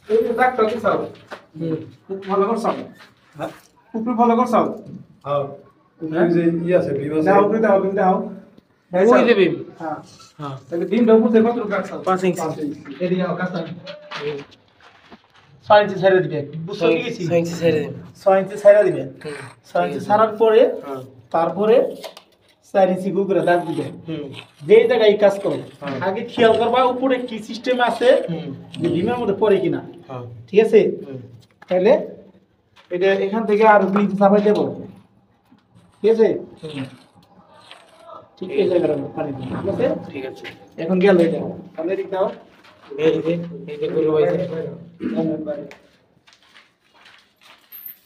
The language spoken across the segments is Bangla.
এই যে ডাক্তার কি চাও খুব ভালো করছাও হ্যাঁ খুব ভালো করছাও হ্যাঁ হ্যাঁ যে আছে বিমাস দাও করে দাও বিম দাও ওই যে বিম হ্যাঁ হ্যাঁ তাহলে বিম দাও বুঝতে কত রাখছাও 5 ইঞ্চি এদিকে আও কাস্তা 6 ইঞ্চি ছেড়ে দিবে বুঝছো কি গেছি 6 ইঞ্চি ছেড়ে দিন 6 ইঞ্চি ছেড়ে দিবে 6 ইঞ্চি ছাড়ার পরে তারপরে 4 ইঞ্চি গুগরে দাগ দিবে যেই জায়গায় কাজ করো আগে খেয়াল করবা উপরে কি সিস্টেম আছে যে বিমের মধ্যে পড়ে কিনা ঠিক আছে তাহলে এটা এখান থেকে আর 2 ইঞ্চি চাপাই দেব ঠিক আছে ঠিক এই জায়গাটা পানি দিন ঠিক আছে ঠিক আছে এখন গেল এটা সামনে দিক দাও এই যে গুলো হইছে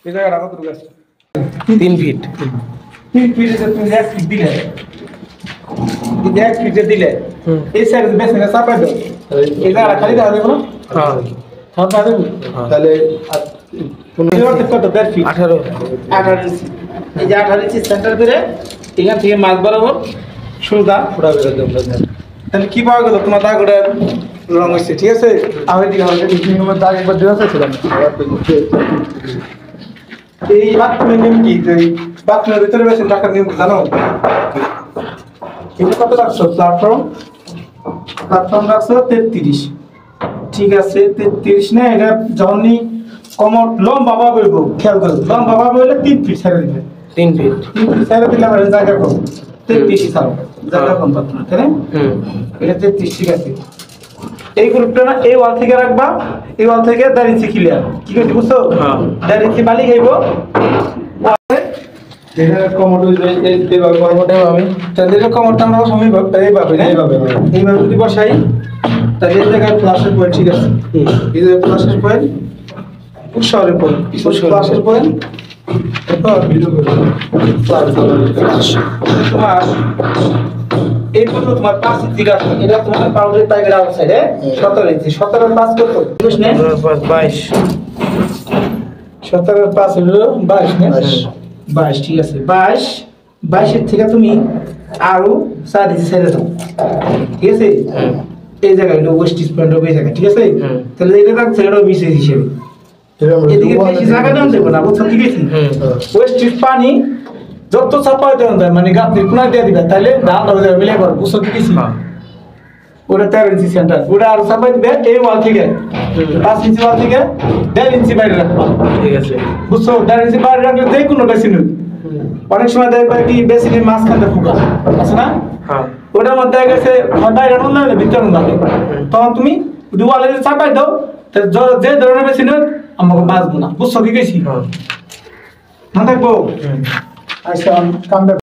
এই জায়গাটা কত দূর আছে 3 ফিট 3 ফিট এসে তুমি 1 ফিট দিলে এই 1 ফিট দিলে এই সাইড বেশি না চাপাই দাও এই জায়গাটা খালি দাও দেব না হ্যাঁ হ্যাঁ দাও তাহলে কত 1.5 ফিট 18 ইঞ্চি এই যে 18 ইঞ্চি সেন্টার ধরে এখান থেকে মাছ বরাবর সোজা পুরা বের দেব তাহলে কি পাওয়া গেল তোমার দাগটা রং হইছে ঠিক আছে আর এদিকে আমাদের আমার দাগ একবার দেওয়া আছে না এই বাথরুমের নিয়ম কি এই বাথরুমের ভিতরে বেশি টাকার নিয়ম কি জানো এটা কত রাখছো প্ল্যাটফর্ম রাখছো 33 ঠিক আছে 33 না এটা যখনই কমর লম্বা ভাবে হইব খেয়াল করো লম্বা ভাবে হইলে 3 ফিট ছেড়ে দিবে 3 ফিট 3 ফিট ছেড়ে দিলে আমার জায়গা কম 33 ছাড়ো জায়গা কম পাচ্ছ না তাই না এটা 33 ঠিক আছে এই গ্রুপটা না এই ওয়াল থেকে রাখবা এই ওয়াল থেকে 1.5 ইঞ্চি ক্লিয়ার কি কইছি বুঝছো হ্যাঁ 1.5 ইঞ্চি বালি খাইবো এটা কমোড এইভাবে ওটা আমি তাহলে এটা কমরটা আমরা সময় এইভাবে না এইভাবে যদি বসাই তাহলে এই জায়গায় ফ্লাশের পয়েন্ট ঠিক আছে এই জায়গায় ফ্লাশের পয়েন্ট উৎসরের পয়েন্ট ফ্লাশের পয়েন্ট এরপর ভিডিও করব তোমার এই পর্যন্ত তোমার 5 ইঞ্চি গাছ এটা তোমার বাউন্ডারি পাইপের আউটসাইডে 17 ইঞ্চি 17 5 কত বুঝছ না 22 17 5 হলো 22 না 22 ঠিক আছে 22 এর থেকে তুমি আরো 4 ইঞ্চি ছেড়ে দাও ঠিক আছে এই জায়গায় এটা ওয়েস্ট পয়েন্ট হবে এই জায়গা ঠিক আছে তাহলে এটা রাখছে এটা মিসেজ হিসেবে এদিকে বেশি জায়গা দাম দেব না বুঝছো কি গেছি ওয়েস্ট পানি যত চাপা দেন যায় মানে গাতের কোনা দিয়ে দিবা তাহলে ধান হয়ে যাবে মিলে করো বুঝছো কি গেছি ওটা 13 ইঞ্চি সেন্টার ওটা আর চাপা দিবে এই ওয়াল থেকে 5 ইঞ্চি ওয়াল থেকে 1.5 ইঞ্চি বাইরে রাখবা ঠিক আছে বুঝছো 1.5 ইঞ্চি বাইরে রাখলে যে কোনো বেশি নয় অনেক সময় দেখবা কি বেশি নিয়ে মাছ খাতে ফুকা আছে না হ্যাঁ ওটার মধ্যে গেছে বাইরে না হলে ভিতরে না তখন তুমি ওয়ালে চাপাই দাও যে ধরনের বেশি নয় আমাকে বাঁচবো না বুঝছো কি গেছি না থাকবো আচ্ছা কামটা